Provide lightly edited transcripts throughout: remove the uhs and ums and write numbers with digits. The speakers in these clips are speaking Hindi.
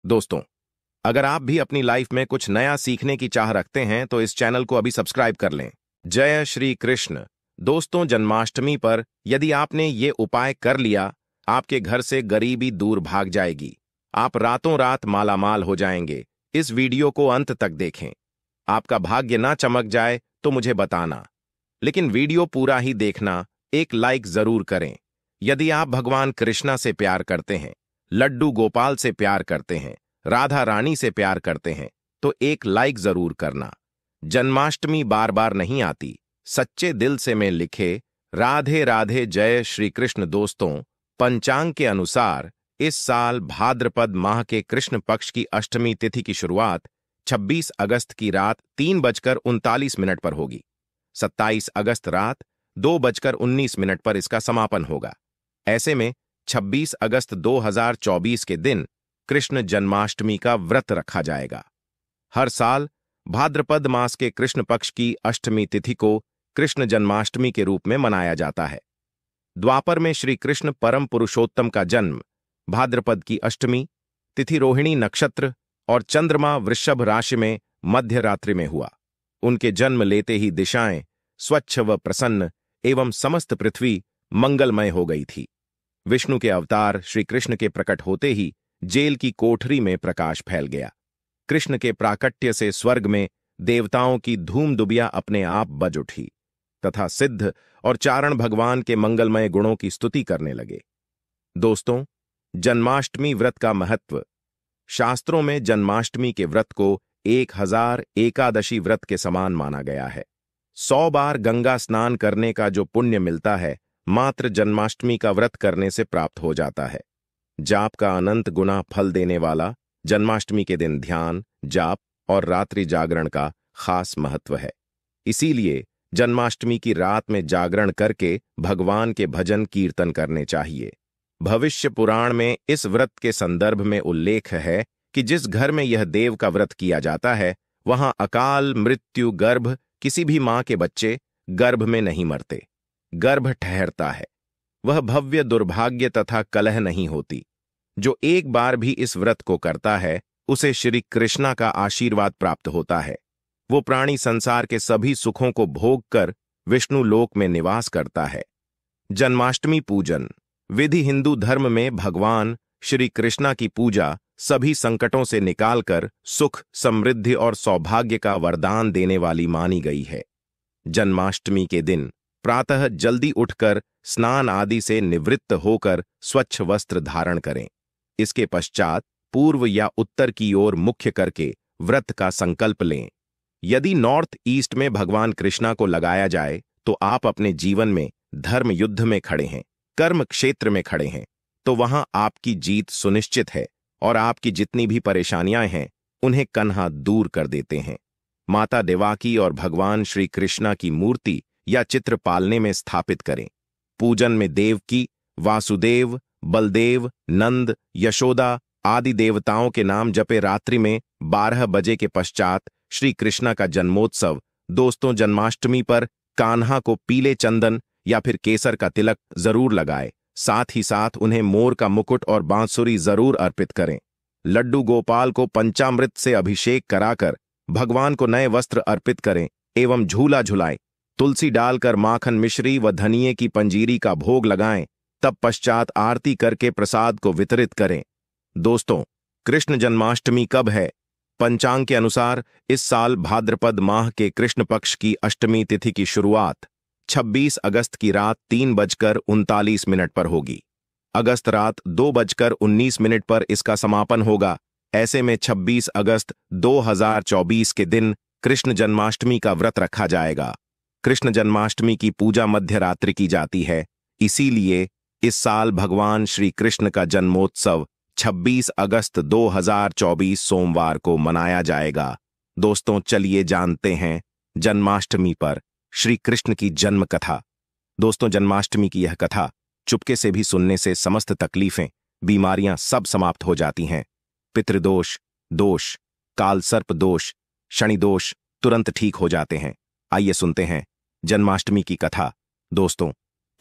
दोस्तों, अगर आप भी अपनी लाइफ में कुछ नया सीखने की चाह रखते हैं तो इस चैनल को अभी सब्सक्राइब कर लें। जय श्री कृष्ण। दोस्तों, जन्माष्टमी पर यदि आपने ये उपाय कर लिया, आपके घर से गरीबी दूर भाग जाएगी। आप रातों रात मालामाल हो जाएंगे। इस वीडियो को अंत तक देखें। आपका भाग्य ना चमक जाए तो मुझे बताना, लेकिन वीडियो पूरा ही देखना। एक लाइक जरूर करें। यदि आप भगवान कृष्णा से प्यार करते हैं, लड्डू गोपाल से प्यार करते हैं, राधा रानी से प्यार करते हैं, तो एक लाइक जरूर करना। जन्माष्टमी बार बार नहीं आती, सच्चे दिल से में लिखे राधे राधे जय श्री कृष्ण। दोस्तों, पंचांग के अनुसार इस साल भाद्रपद माह के कृष्ण पक्ष की अष्टमी तिथि की शुरुआत 26 अगस्त की रात 3:39 पर होगी। 27 अगस्त रात 2:19 पर इसका समापन होगा। ऐसे में 26 अगस्त 2024 के दिन कृष्ण जन्माष्टमी का व्रत रखा जाएगा। हर साल भाद्रपद मास के कृष्ण पक्ष की अष्टमी तिथि को कृष्ण जन्माष्टमी के रूप में मनाया जाता है। द्वापर में श्री कृष्ण परम पुरुषोत्तम का जन्म भाद्रपद की अष्टमी तिथि रोहिणी नक्षत्र और चंद्रमा वृषभ राशि में मध्य रात्रि में हुआ। उनके जन्म लेते ही दिशाएं स्वच्छ व प्रसन्न एवं समस्त पृथ्वी मंगलमय हो गई थी। विष्णु के अवतार श्री कृष्ण के प्रकट होते ही जेल की कोठरी में प्रकाश फैल गया। कृष्ण के प्राकट्य से स्वर्ग में देवताओं की धूम दुबिया अपने आप बज उठी तथा सिद्ध और चारण भगवान के मंगलमय गुणों की स्तुति करने लगे। दोस्तों, जन्माष्टमी व्रत का महत्व। शास्त्रों में जन्माष्टमी के व्रत को 1000 एकादशी व्रत के समान माना गया है। 100 बार गंगा स्नान करने का जो पुण्य मिलता है, मात्र जन्माष्टमी का व्रत करने से प्राप्त हो जाता है। जाप का अनंत गुना फल देने वाला जन्माष्टमी के दिन ध्यान, जाप और रात्रि जागरण का खास महत्व है। इसीलिए जन्माष्टमी की रात में जागरण करके भगवान के भजन कीर्तन करने चाहिए। भविष्य पुराण में इस व्रत के संदर्भ में उल्लेख है कि जिस घर में यह देव का व्रत किया जाता है, वहां अकाल मृत्यु गर्भ किसी भी मां के बच्चे गर्भ में नहीं मरते, गर्भ ठहरता है। वह भव्य दुर्भाग्य तथा कलह नहीं होती। जो एक बार भी इस व्रत को करता है, उसे श्री कृष्णा का आशीर्वाद प्राप्त होता है। वो प्राणी संसार के सभी सुखों को भोग कर विष्णु लोक में निवास करता है। जन्माष्टमी पूजन विधि। हिंदू धर्म में भगवान श्री कृष्णा की पूजा सभी संकटों से निकालकर सुख, समृद्धि और सौभाग्य का वरदान देने वाली मानी गई है। जन्माष्टमी के दिन प्रातः जल्दी उठकर स्नान आदि से निवृत्त होकर स्वच्छ वस्त्र धारण करें। इसके पश्चात पूर्व या उत्तर की ओर मुख्य करके व्रत का संकल्प लें। यदि नॉर्थ ईस्ट में भगवान कृष्णा को लगाया जाए तो आप अपने जीवन में धर्म युद्ध में खड़े हैं, कर्म क्षेत्र में खड़े हैं, तो वहां आपकी जीत सुनिश्चित है और आपकी जितनी भी परेशानियां हैं उन्हें कन्हा दूर कर देते हैं। माता देवाकी और भगवान श्री कृष्णा की मूर्ति या चित्र पालने में स्थापित करें। पूजन में देवकी, वासुदेव, बलदेव, नंद, यशोदा आदि देवताओं के नाम जपे। रात्रि में 12 बजे के पश्चात श्री कृष्णा का जन्मोत्सव। दोस्तों, जन्माष्टमी पर कान्हा को पीले चंदन या फिर केसर का तिलक जरूर लगाएं। साथ ही साथ उन्हें मोर का मुकुट और बांसुरी जरूर अर्पित करें। लड्डू गोपाल को पंचामृत से अभिषेक कराकर भगवान को नए वस्त्र अर्पित करें एवं झूला झुलाएं। तुलसी डालकर माखन मिश्री व धनिये की पंजीरी का भोग लगाएं। तब पश्चात आरती करके प्रसाद को वितरित करें। दोस्तों, कृष्ण जन्माष्टमी कब है? पंचांग के अनुसार इस साल भाद्रपद माह के कृष्ण पक्ष की अष्टमी तिथि की शुरुआत 26 अगस्त की रात 3:39 पर होगी। अगस्त रात 2:19 पर इसका समापन होगा। ऐसे में 26 अगस्त 2024 के दिन कृष्ण जन्माष्टमी का व्रत रखा जाएगा। कृष्ण जन्माष्टमी की पूजा मध्य रात्रि की जाती है। इसीलिए इस साल भगवान श्री कृष्ण का जन्मोत्सव 26 अगस्त 2024 सोमवार को मनाया जाएगा। दोस्तों, चलिए जानते हैं जन्माष्टमी पर श्री कृष्ण की जन्म कथा। दोस्तों, जन्माष्टमी की यह कथा चुपके से भी सुनने से समस्त तकलीफें, बीमारियां सब समाप्त हो जाती हैं। पितृदोष, दोष, काल सर्प दोष, शनि दोष तुरंत ठीक हो जाते हैं। आइए सुनते हैं जन्माष्टमी की कथा। दोस्तों,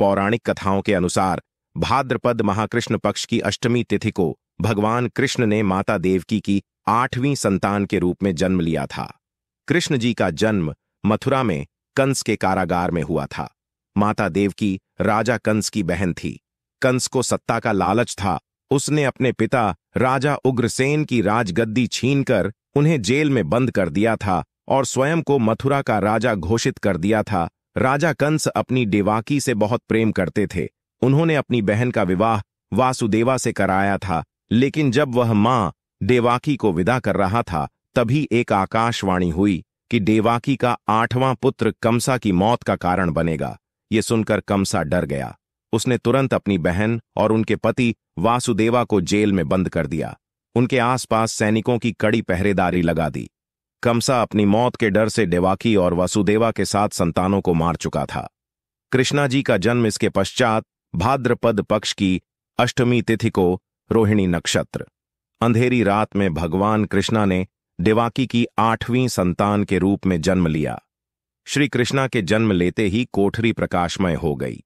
पौराणिक कथाओं के अनुसार भाद्रपद महाकृष्ण पक्ष की अष्टमी तिथि को भगवान कृष्ण ने माता देवकी की 8वीं संतान के रूप में जन्म लिया था। कृष्ण जी का जन्म मथुरा में कंस के कारागार में हुआ था। माता देवकी राजा कंस की बहन थी। कंस को सत्ता का लालच था। उसने अपने पिता राजा उग्रसेन की राजगद्दी छीनकर उन्हें जेल में बंद कर दिया था और स्वयं को मथुरा का राजा घोषित कर दिया था। राजा कंस अपनी देवाकी से बहुत प्रेम करते थे। उन्होंने अपनी बहन का विवाह वासुदेवा से कराया था, लेकिन जब वह मां देवाकी को विदा कर रहा था, तभी एक आकाशवाणी हुई कि देवाकी का 8वां पुत्र कंसा की मौत का कारण बनेगा। ये सुनकर कंसा डर गया। उसने तुरंत अपनी बहन और उनके पति वासुदेवा को जेल में बंद कर दिया। उनके आसपास सैनिकों की कड़ी पहरेदारी लगा दी। कंसा अपनी मौत के डर से देवाकी और वासुदेवा के 7 संतानों को मार चुका था। कृष्णा जी का जन्म इसके पश्चात भाद्रपद पक्ष की अष्टमी तिथि को रोहिणी नक्षत्र, अंधेरी रात में भगवान कृष्णा ने देवाकी की 8वीं संतान के रूप में जन्म लिया। श्री कृष्णा के जन्म लेते ही कोठरी प्रकाशमय हो गई।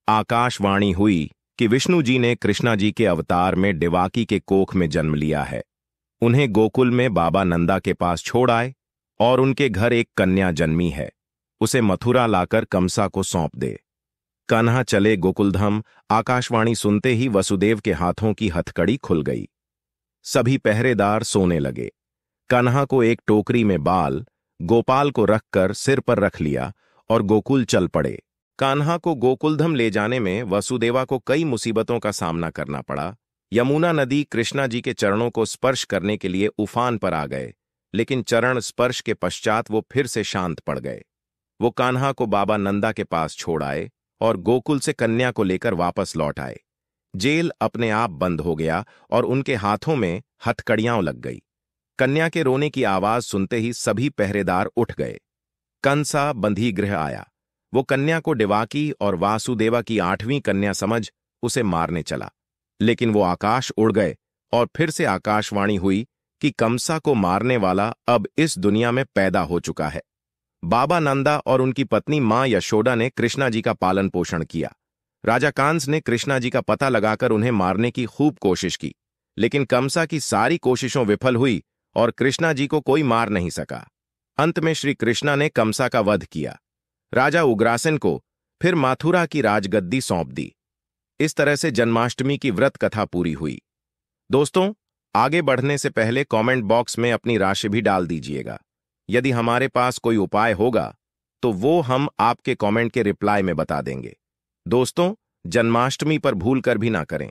आकाशवाणी हुई कि विष्णु जी ने कृष्णा जी के अवतार में देवाकी के कोख में जन्म लिया है। उन्हें गोकुल में बाबा नंदा के पास छोड़ आए और उनके घर एक कन्या जन्मी है। उसे मथुरा लाकर कंसा को सौंप दे। कान्हा चले गोकुलधाम। आकाशवाणी सुनते ही वसुदेव के हाथों की हथकड़ी खुल गई। सभी पहरेदार सोने लगे। कान्हा को एक टोकरी में बाल गोपाल को रखकर सिर पर रख लिया और गोकुल चल पड़े। कान्हा को गोकुलधाम ले जाने में वसुदेवा को कई मुसीबतों का सामना करना पड़ा। यमुना नदी कृष्णा जी के चरणों को स्पर्श करने के लिए उफान पर आ गए, लेकिन चरण स्पर्श के पश्चात वो फिर से शांत पड़ गए। वो कान्हा को बाबा नंदा के पास छोड़ आए और गोकुल से कन्या को लेकर वापस लौट आए। जेल अपने आप बंद हो गया और उनके हाथों में हथकड़ियां लग गई। कन्या के रोने की आवाज सुनते ही सभी पहरेदार उठ गए। कंसा बंधी गृह आया। वो कन्या को देवाकी और वासुदेवा की 8वीं कन्या समझ उसे मारने चला, लेकिन वो आकाश उड़ गए और फिर से आकाशवाणी हुई कि कंसा को मारने वाला अब इस दुनिया में पैदा हो चुका है। बाबा नंदा और उनकी पत्नी मां यशोदा ने कृष्णा जी का पालन पोषण किया। राजा कांस ने कृष्णा जी का पता लगाकर उन्हें मारने की खूब कोशिश की, लेकिन कंसा की सारी कोशिशों विफल हुई और कृष्णा जी को कोई मार नहीं सका। अंत में श्री कृष्णा ने कंसा का वध किया। राजा उग्रासेन को फिर मथुरा की राजगद्दी सौंप दी। इस तरह से जन्माष्टमी की व्रत कथा पूरी हुई। दोस्तों, आगे बढ़ने से पहले कमेंट बॉक्स में अपनी राशि भी डाल दीजिएगा। यदि हमारे पास कोई उपाय होगा तो वो हम आपके कमेंट के रिप्लाई में बता देंगे। दोस्तों, जन्माष्टमी पर भूल कर भी ना करें।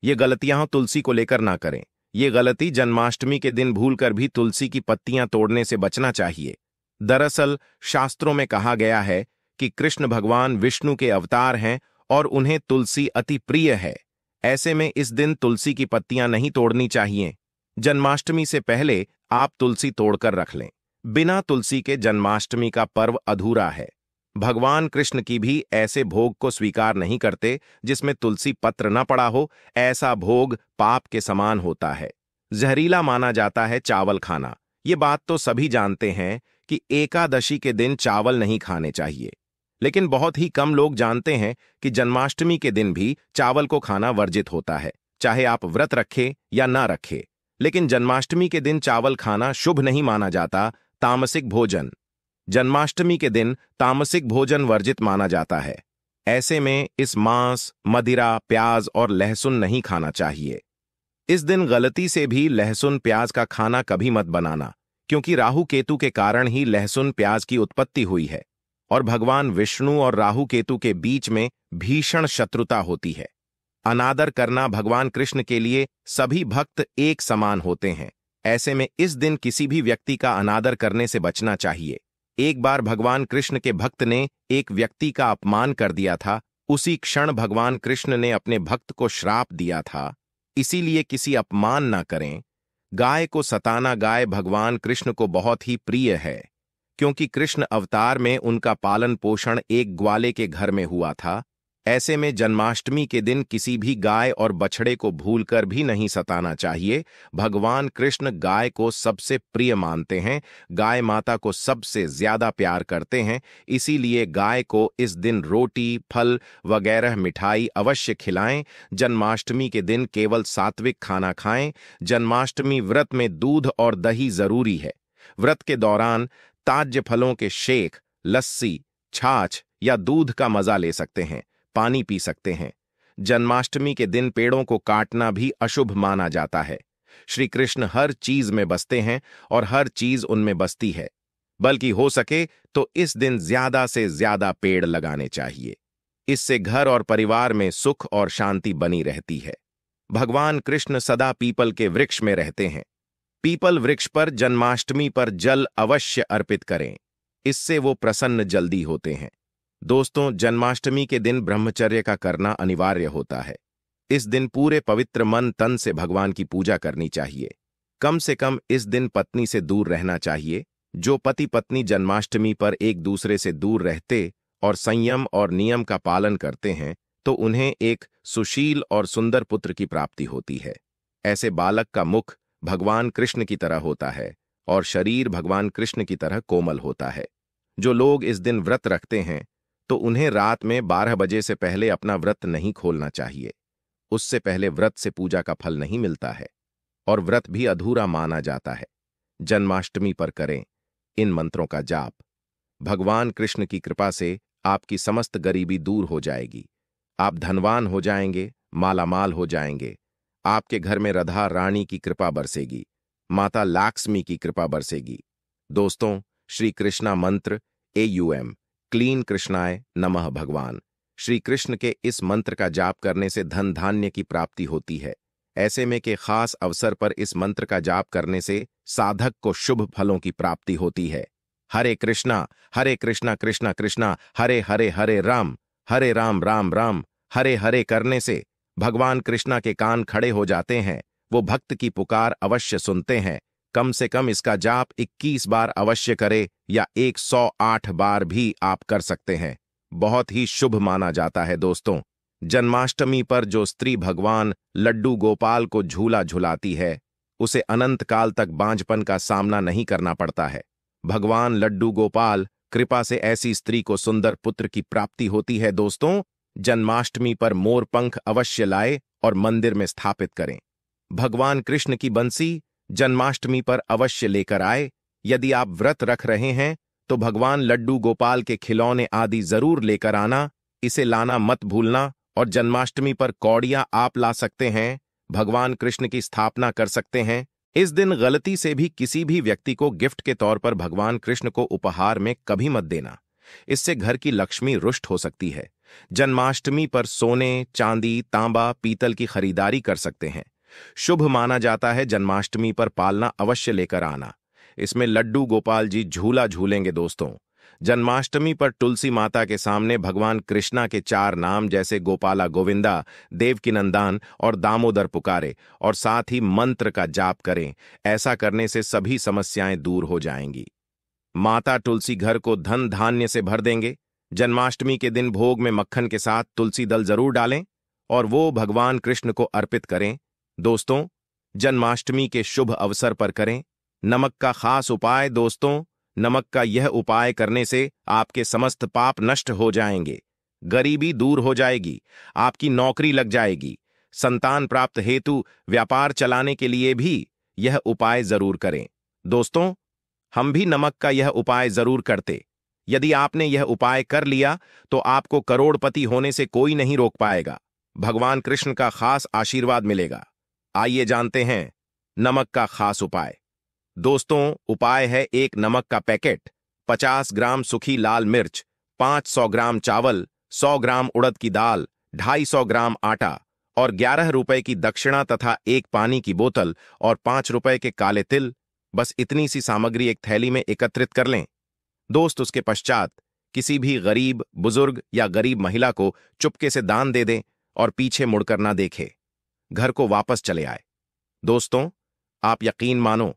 ये गलतियां तुलसी को लेकर ना करें। ये गलती जन्माष्टमी के दिन भूल कर भी तुलसी की पत्तियां तोड़ने से बचना चाहिए। दरअसल शास्त्रों में कहा गया है कि कृष्ण भगवान विष्णु के अवतार हैं और उन्हें तुलसी अति प्रिय है। ऐसे में इस दिन तुलसी की पत्तियां नहीं तोड़नी चाहिए। जन्माष्टमी से पहले आप तुलसी तोड़कर रख लें। बिना तुलसी के जन्माष्टमी का पर्व अधूरा है। भगवान कृष्ण की भी ऐसे भोग को स्वीकार नहीं करते जिसमें तुलसी पत्र न पड़ा हो। ऐसा भोग पाप के समान होता है। जहरीला माना जाता है चावल खाना। ये बात तो सभी जानते हैं कि एकादशी के दिन चावल नहीं खाने चाहिए, लेकिन बहुत ही कम लोग जानते हैं कि जन्माष्टमी के दिन भी चावल को खाना वर्जित होता है, चाहे आप व्रत रखें या ना रखें। लेकिन जन्माष्टमी के दिन चावल खाना शुभ नहीं माना जाता। तामसिक भोजन, जन्माष्टमी के दिन तामसिक भोजन वर्जित माना जाता है। ऐसे में इस मांस, मदिरा, प्याज और लहसुन नहीं खाना चाहिए। इस दिन गलती से भी लहसुन प्याज का खाना कभी मत बनाना, क्योंकि राहु केतु के कारण ही लहसुन प्याज की उत्पत्ति हुई है और भगवान विष्णु और राहु केतु के बीच में भीषण शत्रुता होती है। अनादर करना भगवान कृष्ण के लिए सभी भक्त एक समान होते हैं। ऐसे में इस दिन किसी भी व्यक्ति का अनादर करने से बचना चाहिए। एक बार भगवान कृष्ण के भक्त ने एक व्यक्ति का अपमान कर दिया था। उसी क्षण भगवान कृष्ण ने अपने भक्त को श्राप दिया था। इसीलिए किसी अपमान ना करें। गाय को सताना गाय भगवान कृष्ण को बहुत ही प्रिय है, क्योंकि कृष्ण अवतार में उनका पालन पोषण एक ग्वाले के घर में हुआ था। ऐसे में जन्माष्टमी के दिन किसी भी गाय और बछड़े को भूलकर भी नहीं सताना चाहिए। भगवान कृष्ण गाय को सबसे प्रिय मानते हैं, गाय माता को सबसे ज्यादा प्यार करते हैं। इसीलिए गाय को इस दिन रोटी, फल वगैरह मिठाई अवश्य खिलाएं। जन्माष्टमी के दिन केवल सात्विक खाना खाएं। जन्माष्टमी व्रत में दूध और दही जरूरी है। व्रत के दौरान ताज्य फलों के शेक, लस्सी, छाछ या दूध का मजा ले सकते हैं, पानी पी सकते हैं। जन्माष्टमी के दिन पेड़ों को काटना भी अशुभ माना जाता है। श्री कृष्ण हर चीज में बसते हैं और हर चीज उनमें बसती है, बल्कि हो सके तो इस दिन ज्यादा से ज्यादा पेड़ लगाने चाहिए। इससे घर और परिवार में सुख और शांति बनी रहती है। भगवान कृष्ण सदा पीपल के वृक्ष में रहते हैं। पीपल वृक्ष पर जन्माष्टमी पर जल अवश्य अर्पित करें, इससे वो प्रसन्न जल्दी होते हैं। दोस्तों, जन्माष्टमी के दिन ब्रह्मचर्य का करना अनिवार्य होता है। इस दिन पूरे पवित्र मन तन से भगवान की पूजा करनी चाहिए। कम से कम इस दिन पत्नी से दूर रहना चाहिए। जो पति पत्नी जन्माष्टमी पर एक दूसरे से दूर रहते और संयम और नियम का पालन करते हैं तो उन्हें एक सुशील और सुंदर पुत्र की प्राप्ति होती है। ऐसे बालक का मुख भगवान कृष्ण की तरह होता है और शरीर भगवान कृष्ण की तरह कोमल होता है। जो लोग इस दिन व्रत रखते हैं तो उन्हें रात में 12 बजे से पहले अपना व्रत नहीं खोलना चाहिए। उससे पहले व्रत से पूजा का फल नहीं मिलता है और व्रत भी अधूरा माना जाता है। जन्माष्टमी पर करें इन मंत्रों का जाप। भगवान कृष्ण की कृपा से आपकी समस्त गरीबी दूर हो जाएगी। आप धनवान हो जाएंगे, मालामाल हो जाएंगे। आपके घर में राधा रानी की कृपा बरसेगी, माता लक्ष्मी की कृपा बरसेगी। दोस्तों, श्री कृष्णा मंत्र AUM क्लीन कृष्णाय नमः। भगवान श्री कृष्ण के इस मंत्र का जाप करने से धन धान्य की प्राप्ति होती है। ऐसे में के खास अवसर पर इस मंत्र का जाप करने से साधक को शुभ फलों की प्राप्ति होती है। हरे कृष्णा कृष्णा कृष्णा हरे हरे हरे राम राम राम हरे हरे करने से भगवान कृष्णा के कान खड़े हो जाते हैं। वो भक्त की पुकार अवश्य सुनते हैं। कम से कम इसका जाप 21 बार अवश्य करे या 108 बार भी आप कर सकते हैं। बहुत ही शुभ माना जाता है। दोस्तों, जन्माष्टमी पर जो स्त्री भगवान लड्डू गोपाल को झूला झुलाती है उसे अनंत काल तक बांझपन का सामना नहीं करना पड़ता है। भगवान लड्डू गोपाल कृपा से ऐसी स्त्री को सुंदर पुत्र की प्राप्ति होती है। दोस्तों, जन्माष्टमी पर मोर पंख अवश्य लाए और मंदिर में स्थापित करें। भगवान कृष्ण की बंसी जन्माष्टमी पर अवश्य लेकर आए। यदि आप व्रत रख रहे हैं तो भगवान लड्डू गोपाल के खिलौने आदि जरूर लेकर आना। इसे लाना मत भूलना। और जन्माष्टमी पर कौड़ियां आप ला सकते हैं, भगवान कृष्ण की स्थापना कर सकते हैं। इस दिन गलती से भी किसी भी व्यक्ति को गिफ्ट के तौर पर भगवान कृष्ण को उपहार में कभी मत देना। इससे घर की लक्ष्मी रुष्ट हो सकती है। जन्माष्टमी पर सोने, चांदी, तांबा, पीतल की खरीदारी कर सकते हैं। शुभ माना जाता है जन्माष्टमी पर पालना अवश्य लेकर आना। इसमें लड्डू गोपाल जी झूला झूलेंगे। दोस्तों, जन्माष्टमी पर तुलसी माता के सामने भगवान कृष्णा के 4 नाम जैसे गोपाला गोविंदा, देवकी नंदन और दामोदर पुकारे और साथ ही मंत्र का जाप करें। ऐसा करने से सभी समस्याएं दूर हो जाएंगी। माता तुलसी घर को धन धान्य से भर देंगे। जन्माष्टमी के दिन भोग में मक्खन के साथ तुलसी दल जरूर डालें और वो भगवान कृष्ण को अर्पित करें। दोस्तों, जन्माष्टमी के शुभ अवसर पर करें नमक का खास उपाय। दोस्तों, नमक का यह उपाय करने से आपके समस्त पाप नष्ट हो जाएंगे, गरीबी दूर हो जाएगी, आपकी नौकरी लग जाएगी। संतान प्राप्त हेतु व्यापार चलाने के लिए भी यह उपाय जरूर करें। दोस्तों, हम भी नमक का यह उपाय जरूर करते। यदि आपने यह उपाय कर लिया तो आपको करोड़पति होने से कोई नहीं रोक पाएगा। भगवान कृष्ण का खास आशीर्वाद मिलेगा। आइए जानते हैं नमक का खास उपाय। दोस्तों, उपाय है 1 नमक का पैकेट, 50 ग्राम सूखी लाल मिर्च, 500 ग्राम चावल, 100 ग्राम उड़द की दाल, 250 ग्राम आटा और 11 रुपए की दक्षिणा तथा 1 पानी की बोतल और 5 रुपए के काले तिल। बस इतनी सी सामग्री एक थैली में एकत्रित कर लें। दोस्त, उसके पश्चात किसी भी गरीब बुजुर्ग या गरीब महिला को चुपके से दान दे दें और पीछे मुड़कर ना देखे। घर को वापस चले आए। दोस्तों, आप यकीन मानो,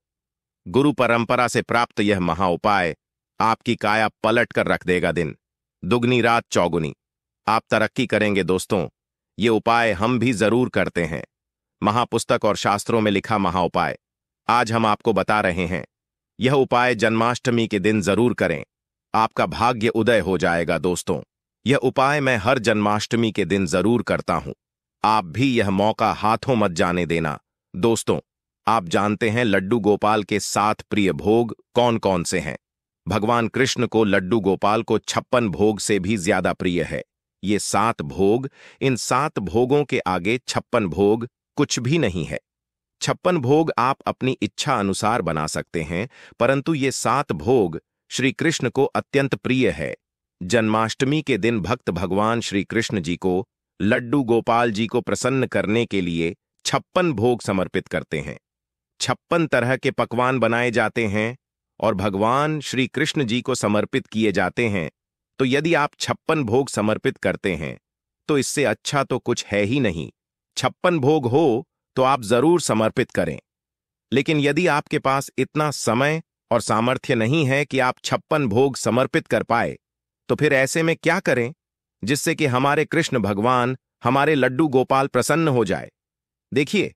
गुरु परंपरा से प्राप्त यह महा उपाय आपकी काया पलट कर रख देगा। दिन दुगनी रात चौगुनी। आप तरक्की करेंगे दोस्तों। ये उपाय हम भी जरूर करते हैं। महापुस्तक और शास्त्रों में लिखा महाउपाय आज हम आपको बता रहे हैं। यह उपाय जन्माष्टमी के दिन जरूर करें, आपका भाग्य उदय हो जाएगा दोस्तों। यह उपाय मैं हर जन्माष्टमी के दिन जरूर करता हूं। आप भी यह मौका हाथों मत जाने देना दोस्तों। आप जानते हैं लड्डू गोपाल के 7 प्रिय भोग कौन कौन से हैं? भगवान कृष्ण को लड्डू गोपाल को 56 भोग से भी ज्यादा प्रिय है। ये 7 भोग, इन 7 भोगों के आगे 56 भोग कुछ भी नहीं है। 56 भोग आप अपनी इच्छा अनुसार बना सकते हैं, परंतु ये 7 भोग श्री कृष्ण को अत्यंत प्रिय है। जन्माष्टमी के दिन भक्त भगवान श्री कृष्ण जी को लड्डू गोपाल जी को प्रसन्न करने के लिए 56 भोग समर्पित करते हैं। 56 तरह के पकवान बनाए जाते हैं और भगवान श्री कृष्ण जी को समर्पित किए जाते हैं। तो यदि आप 56 भोग समर्पित करते हैं तो इससे अच्छा तो कुछ है ही नहीं। 56 भोग हो तो आप जरूर समर्पित करें। लेकिन यदि आपके पास इतना समय और सामर्थ्य नहीं है कि आप 56 भोग समर्पित कर पाए, तो फिर ऐसे में क्या करें जिससे कि हमारे कृष्ण भगवान, हमारे लड्डू गोपाल प्रसन्न हो जाए? देखिए,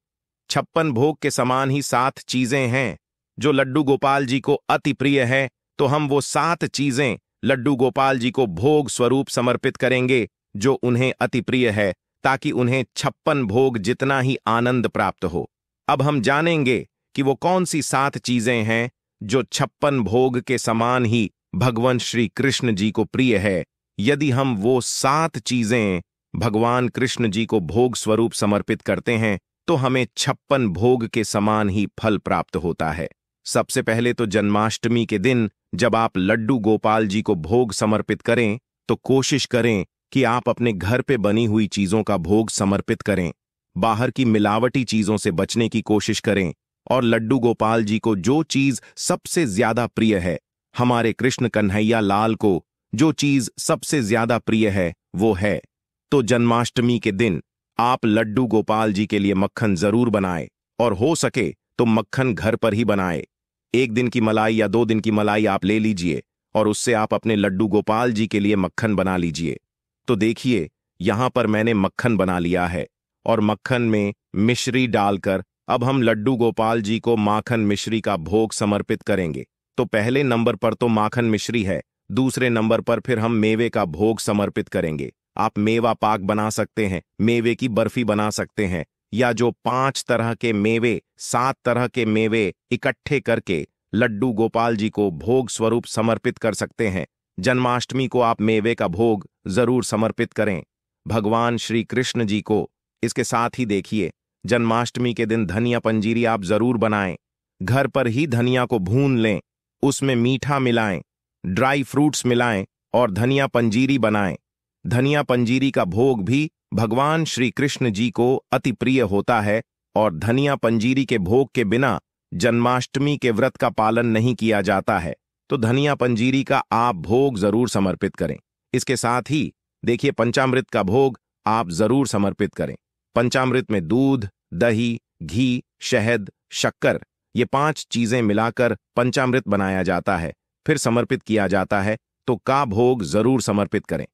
56 भोग के समान ही 7 चीजें हैं जो लड्डू गोपाल जी को अति प्रिय है। तो हम वो 7 चीजें लड्डू गोपाल जी को भोग स्वरूप समर्पित करेंगे जो उन्हें अति प्रिय है, ताकि उन्हें 56 भोग जितना ही आनंद प्राप्त हो। अब हम जानेंगे कि वो कौन सी 7 चीजें हैं जो 56 भोग के समान ही भगवान श्री कृष्ण जी को प्रिय है। यदि हम वो 7 चीजें भगवान कृष्ण जी को भोग स्वरूप समर्पित करते हैं तो हमें 56 भोग के समान ही फल प्राप्त होता है। सबसे पहले तो जन्माष्टमी के दिन जब आप लड्डू गोपाल जी को भोग समर्पित करें तो कोशिश करें कि आप अपने घर पे बनी हुई चीजों का भोग समर्पित करें। बाहर की मिलावटी चीजों से बचने की कोशिश करें और लड्डू गोपाल जी को जो चीज सबसे ज्यादा प्रिय है, हमारे कृष्ण कन्हैया लाल को जो चीज सबसे ज्यादा प्रिय है वो है, तो जन्माष्टमी के दिन आप लड्डू गोपाल जी के लिए मक्खन जरूर बनाएं और हो सके तो मक्खन घर पर ही बनाएं। 1 दिन की मलाई या 2 दिन की मलाई आप ले लीजिए और उससे आप अपने लड्डू गोपाल जी के लिए मक्खन बना लीजिए। तो देखिए, यहां पर मैंने मक्खन बना लिया है और मक्खन में मिश्री डालकर अब हम लड्डू गोपाल जी को माखन मिश्री का भोग समर्पित करेंगे। तो पहले नंबर पर तो माखन मिश्री है, दूसरे नंबर पर फिर हम मेवे का भोग समर्पित करेंगे। आप मेवा पाक बना सकते हैं, मेवे की बर्फी बना सकते हैं, या जो 5 तरह के मेवे, 7 तरह के मेवे इकट्ठे करके लड्डू गोपाल जी को भोग स्वरूप समर्पित कर सकते हैं। जन्माष्टमी को आप मेवे का भोग जरूर समर्पित करें भगवान श्री कृष्ण जी को। इसके साथ ही देखिए, जन्माष्टमी के दिन धनिया पंजीरी आप जरूर बनाएं। घर पर ही धनिया को भून लें, उसमें मीठा मिलाएं, ड्राई फ्रूट्स मिलाएं और धनिया पंजीरी बनाएं। धनिया पंजीरी का भोग भी भगवान श्री कृष्ण जी को अति प्रिय होता है और धनिया पंजीरी के भोग के बिना जन्माष्टमी के व्रत का पालन नहीं किया जाता है। तो धनिया पंजीरी का आप भोग जरूर समर्पित करें। इसके साथ ही देखिए, पंचामृत का भोग आप जरूर समर्पित करें। पंचामृत में दूध, दही, घी, शहद, शक्कर, ये 5 चीजें मिलाकर पंचामृत बनाया जाता है, फिर समर्पित किया जाता है। तो का भोग जरूर समर्पित करें।